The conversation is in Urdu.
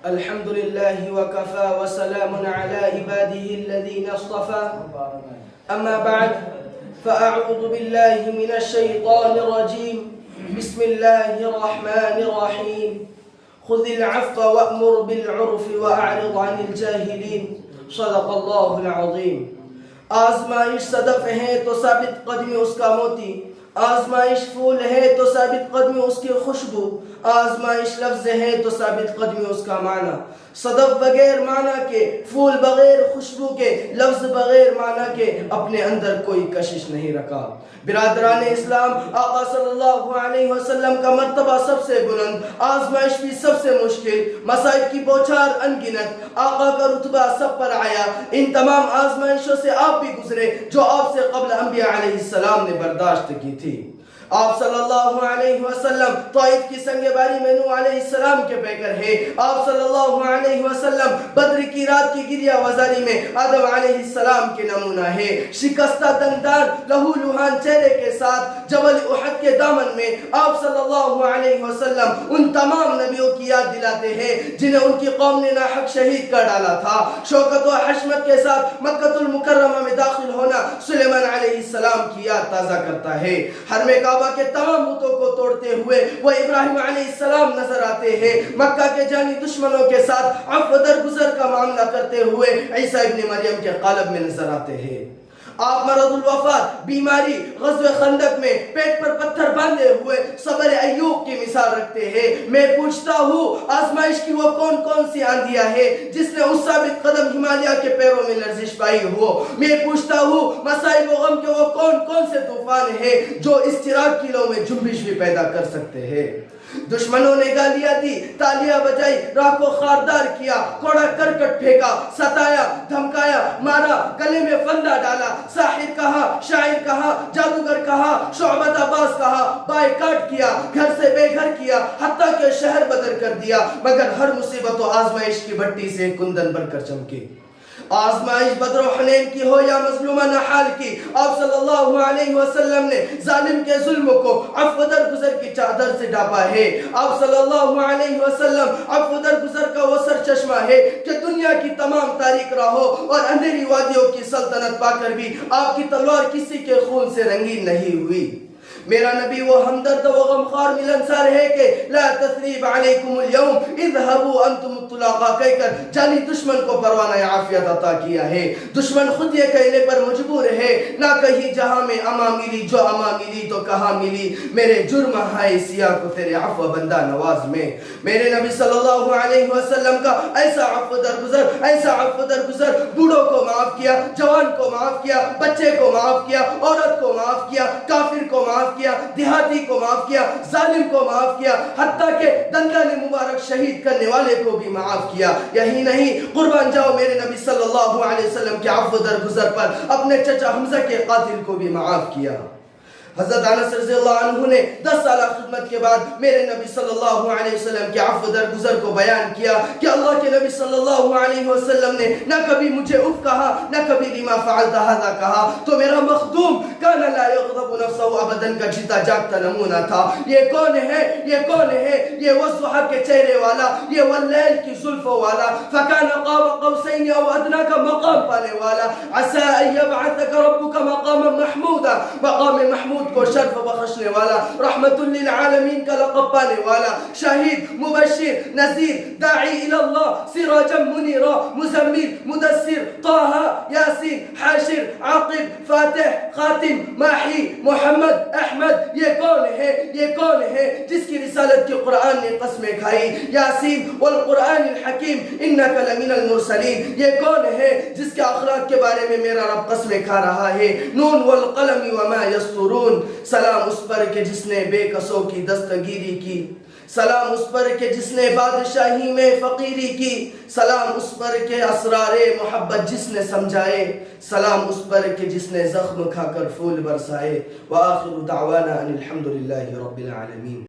الحمد لله وكفى وسلام على عباده الذين اصطفى أما بعد فأعوذ بالله من الشيطان الرجيم بسم الله الرحمن الرحيم خذ العفو وأمر بالعرف وأعرض عن الجاهلين صدق الله العظيم. آزمائش صدف ہے تو ثابت قدمی اس کا موتی، آزمائش پھول ہے تو ثابت قدمی اس کی خوشبو، آزمائش لفظ ہے تو ثابت قدمی اس کا معنی. صدف بغیر معنی کے، پھول بغیر خوشبو کے، لفظ بغیر معنی کے اپنے اندر کوئی کشش نہیں رکھا. برادران اسلام، آقا صلی اللہ علیہ وسلم کا مرتبہ سب سے بلند، آزمائش بھی سب سے مشکل، مصائب کی بوچھار انگنت، آقا کا رتبہ سب پر آیا. ان تمام آزمائشوں سے آپ بھی گزرے جو آپ سے قبل انبیاء علیہ السلام نے برداشت کی تھی. آپ صلی اللہ علیہ وسلم طائف کی سنگ باری میں نوح علیہ السلام کے پیکر ہے. آپ صلی اللہ علیہ وسلم بدر کی رات کی گریہ وزاری میں آدم علیہ السلام کے نمونہ ہے. شکستہ دندان لہو لہان چہرے کے ساتھ جبل احد کے دامن میں آپ صلی اللہ علیہ وسلم ان تمام نبیوں کی یاد دلاتے ہیں جنہیں ان کی قوم نے ناحق شہید کر ڈالا تھا. شوکت و حشمت کے ساتھ مکہ المکرمہ میں داخل ہونا سلیمان علیہ السلام کی یاد تازہ کرتا ہے. حرم کعبہ کے تمام بتوں کو توڑتے ہوئے وہ ابراہیم علیہ السلام نظر آتے ہیں. مکہ کے جانی دشمنوں کے ساتھ عفو درگزر کا معاملہ کرتے ہوئے عیسیٰ ابن مریم کے قالب میں نظر آتے ہیں. آپ مرض الوفات، بیماری، غزوہ خندق میں پیٹ پر پتھر باندھے ہوئے صبر ایوب کی مثال رکھتے ہیں. میں پوچھتا ہوں آزمائش کی وہ کون کون سی آندھیاں ہے جس نے اس ثابت قدم ہمالیہ کے پیروں میں لرزش پائی ہو. میں پوچھتا ہوں مصائب و غم کے وہ کون کون سے طوفان ہیں جو اس چراغ کی لو میں جنبش بھی پیدا کر سکتے ہیں. دشمنوں نے گالیاں دی، تالیاں بجائی، راہ کو خاردار کیا، کوڑا کرکٹ پھینکا، ستایا، دھمکایا، مارا، گلے میں فندہ ڈالا، ساحر کہا، شاعر کہا، جادوگر کہا، شعبت عباس کہا، بائیکاٹ کیا، گھر سے بے گھر کیا، حتیٰ کہ شہر بدر کر دیا. مگر ہر مصیبت و آزمائش کی بھٹی سے کندن بڑھ کر چمکی. آزمائش بدر و حنین کی ہو یا مظلومہ نحال کی، آپ صلی اللہ علیہ وسلم نے ظالم کے ظلم کو عفو درگزر کی چادر سے ڈھانپا ہے. آپ صلی اللہ علیہ وسلم عفو درگزر کا وہ سرچشمہ ہے کہ دنیا کی تمام تاریک راہوں اور اندھیری وادیوں کی سلطنت پا کر بھی آپ کی تلوار کسی کے خون سے رنگین نہیں ہوئی. میرا نبی وہ ہمدرد و غمخوار ملنسار ہے کہ لا تثریب علیکم اليوم اذهبوا انتم الطلقاء کہہ کر جانی دشمن کو پروانہ عافیت عطا کیا ہے. دشمن خود یہ کہنے پر مجبور ہے نہ کہیں جہاں میں اما ملی، جو اما ملی تو کہاں ملی، میرے جرم ہائے سیاہ کو تیرے عفو بندہ نواز میں. میرے نبی صلی اللہ علیہ وسلم کا ایسا عفو درگزر، ایسا عفو درگزر، بوڑھوں کو معاف کیا، جوان کو معاف کیا، بچے کو معاف کیا، عورت کو معاف کیا، کافر کو معاف کیا، دیہاتی کو معاف کیا، ظالم کو معاف کیا، حتیٰ کہ دندان مبارک شہید کرنے والے کو بھی معاف کیا. یہی نہیں، قربان جاؤ میرے نبی صلی اللہ علیہ وسلم کے عفو درگزر پر اپنے چچا حمزہ کے قاتل کو بھی معاف کیا. حضرت انس رضی اللہ عنہ نے 10 سالہ خدمت کے بعد میرے نبی صلی اللہ علیہ وسلم کے عفو درگزر کو بیان کیا کہ اللہ کے نبی صلی اللہ علیہ وسلم نے نہ کبھی مجھے اف کہا، نہ کبھی لما فعلت هذا کہا. تو میرا مخدوم کان لا یغضب نفسه ابدا کا جیتا جاگتا نمونہ تھا. یہ کون ہے؟ یہ کون ہے؟ یہ والضحى کے چہرے والا، یہ واللیل کی زلفوں والا، فکان قاب قوسین او ادنی کا مقام پانے والا. عسى ان يبعثك ربك مقاما محمودا، مقام محمود کو شرف بخشنے والا، رحمت للعالمین کا لقب پانے والا، شہید، مبشر، نذیر، داعی الاللہ، سراجا منیرا، مزمل، مدثر، طه، یاسین، حاشر، عاقب، فاتح، خاتم، ماحی، محمد، احمد. یہ کون ہے؟ یہ کون ہے جس کی رسالت کی قرآن نے قسمیں کھائی؟ یاسین والقرآن الحکیم انک لمن المرسلین. یہ کون ہے جس کے اخلاق کے بارے میں میرا رب قسمیں کھا رہا ہے؟ نون والقلم وما یسطرون. سلام اس پر کہ جس نے بے کسوں کی دستگیری کی، سلام اس پر کہ جس نے بادشاہی میں فقیری کی، سلام اس پر کہ اسرار محبت جس نے سمجھائے، سلام اس پر کہ جس نے زخم کھا کر پھول برسائے. وآخر دعوانا ان الحمدللہ رب العالمین.